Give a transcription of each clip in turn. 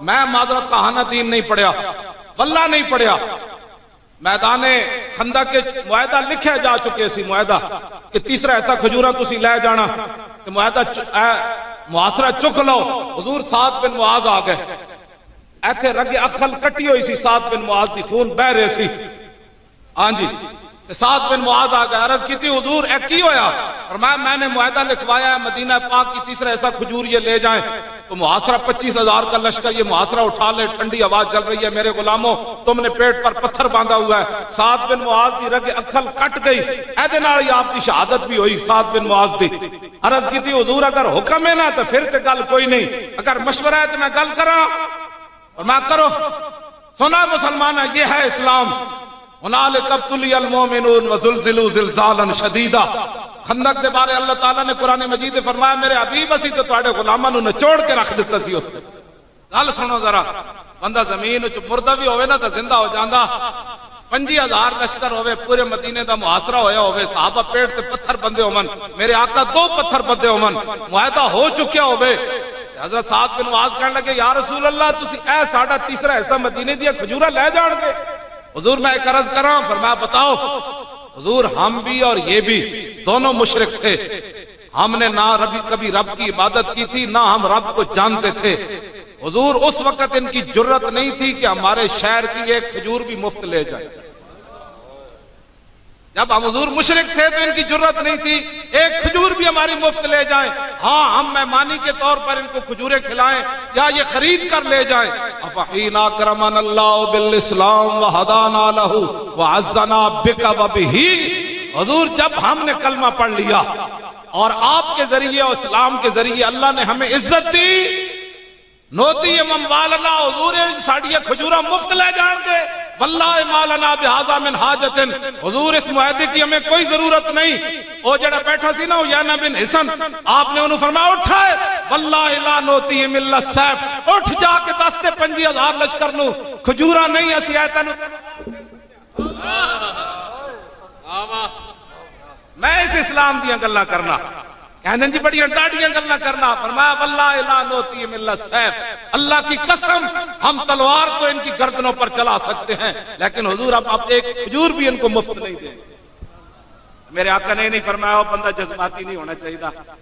میں معذرت کا ہانا دین نہیں پڑھیا، واللہ نہیں پڑھیا۔ میدان خندق کے معاہدہ لکھے جا چکے سی، معاہدہ کہ تیسرا ایسا کھجورا تسی لے جانا کہ معاہدہ محاصرہ چک لو۔ حضور سعد بن معاذ آ گئے، ایتھے رگے اکھل کٹی ہوئی سی، سعد بن معاذ دی خون بہ رہے سی۔ ہاں جی، سعد بن معاذ آ گئے، عرض کی تھی حضور اے کی ہویا؟ فرمایا میں نے معاہدہ لکھوایا ہے مدینہ پاک کی تیسرا ایسا کھجور یہ لے جائیں تو محاصرہ 25,000 کا لشکر یہ محاصرہ اٹھا لے، ٹھنڈی ہوا چل رہی ہے، میرے غلاموں تم نے پیٹ پر پتھر باندھا ہوا ہے۔ سعد بن معاذ دی رگ اکھل کٹ گئی، ایدے نال ہی آپ کی شہادت بھی ہوئی سعد بن معاذ دی۔ عرض کی تھی حضور اگر حکم ہے نا تو پھر تے گل کوئی نہیں، اگر مشورہ ہے تو میں گل کراں؟ اور میں کرو سنا مسلمان ہے، یہ ہے اسلام۔ هنالك ابتلي المؤمنون وزلزلوا زلزالا شديدا۔ خندق دے بارے اللہ تعالیٰ نے قرآن مجید فرمایا میرے حبیب اسی تو تواڈے غلاماں نوں نچوڑ کے رکھ دتا سی اس نے۔ گل سنو ذرا، بندہ زمین وچ مردہ بھی ہوئے نا تو زندہ ہو جاندا۔ 25,000 لشکر ہوئے، پورے مدینے دا محاصرہ ہویا ہوئے، صحابہ پیٹ تے پتھر بندے ہومن، میرے آقا 2 پتھر بندے ہومن، معاہدہ ہو چکیا ہوئے۔ حضرت سعد بن معاذ کہنے لگے یا رسول اللہ تسی اے ساڈا تیسرا ایسا مدینے دیا کھجورا لے جان گے؟ حضور میں ایک عرض کراں؟ فرمایا بتاؤ۔ حضور ہم بھی اور یہ بھی دونوں مشرک تھے، ہم نے نہ کبھی رب کی عبادت کی تھی، نہ ہم رب کو جانتے تھے۔ حضور اس وقت ان کی جرت نہیں تھی کہ ہمارے شہر کی ایک کھجور بھی مفت لے جائے۔ جب ہم حضور مشرک تھے تو ان کی جرت نہیں تھی ایک کھجور بھی ہماری مفت لے جائیں، ہاں ہم مہمانی کے طور پر ان کو کھجوریں کھلائیں یا یہ خرید کر لے جائیں۔ افحین اکرمنا اللہ بالاسلام وہدانا لہ وعزنا بک وبہ۔ حضور جب ہم نے کلمہ پڑھ لیا اور آپ کے ذریعے اور اسلام کے ذریعے اللہ نے ہمیں عزت دی، نوتی اموال اللہ، حضور ساڑیہ کھجورہ مفت لے جان گے، واللہ ما لنا بہذا من حاجت۔ حضور اس معاہدے کی ہمیں کوئی ضرورت نہیں۔ وہ جڑا بیٹھا سی نا یانا بن حسن، آپ نے انہوں فرمایا اٹھائے واللہ لا نوتیہم الا السیف، اٹھ جا کے دستے 25,000 لشکر نو کھجورہ نہیں اسی آیتہ نو۔ میں اس اسلام دیاں گلاں کرنا کہنے جی بڑی ڈاڑیاں گلاں کرنا۔ فرمایا واللہ لا نوتیہم الا السیف، اللہ کی قسم ہم تلوار تو ان کی گردنوں پر چلا سکتے ہیں لیکن حضور اب ایک کھجور بھی ان کو مفت نہیں دیں۔ میرے آقا نے نہیں فرمایا وہ بندہ جذباتی نہیں ہونا چاہیے،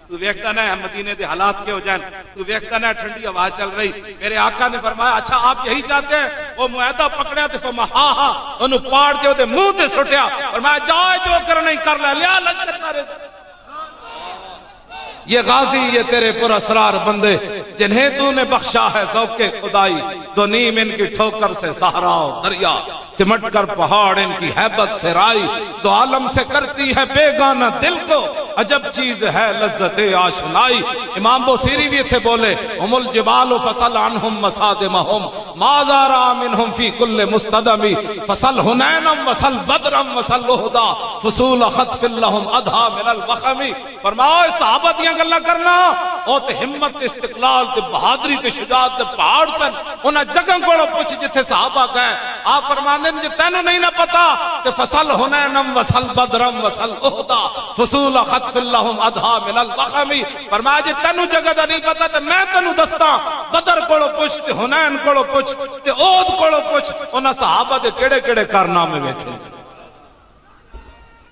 تو ویکھتا نہ مدینے دے حالات کے ہو جائیں، تو ویکھتا نہ ٹھنڈی ہوا چل رہی۔ میرے آقا نے فرمایا اچھا آپ یہی چاہتے ہیں؟ وہ معاہدہ پکڑیا تو فرمایا ہاں، انہوں پاڑ کے وہ منہ تے سٹیا، فرمایا جائے جو کرنا ہی کر لے، لیا لشکر مارے۔ یہ غازی یہ تیرے پر اسرار بندے جنہیں تو نے بخشا ہے ذوق خدائی، دو نیم ان کی ٹھوکر سے صحرا و دریا، سمٹ کر پہاڑ ان کی ہیبت سے رائی، دو عالم سے کرتی ہے بیگانہ دل کو عجب چیز ہے لذت آشنائی۔ امام بوصیری بھی تھے بولے ہم الجبال فصل عنہم مسادمہم ما زارا منہم فی کل مستدمی، فصل حنینم وصل بدرم وصل احدا فصول خطف لہم ادھا من الوخمی۔ فرماؤ صحابہ دیاں گلہ کرنا او تے ہمت استقلال تے بہادری تے شجاعت تے پہاڑ سن انہاں جگہ کوڑو پوچھ جتھے صحابہ گئے۔ آپ فرمانے جی تینوں نہیں نہ پتا کہ فصل حنینم وصل بدرم وصل احدا فصول خطف لہم ادھا من الوخمی۔ فرمایا جی تینوں جگہ دا نہیں پتا تے میں تینوں دستا، بدر کوڑو پوچھ تے حنین کوڑو پوچھ تے احد کوڑو پوچھ، انہاں صحابہ دے کیڑے کیڑے کارنامے ویکھے۔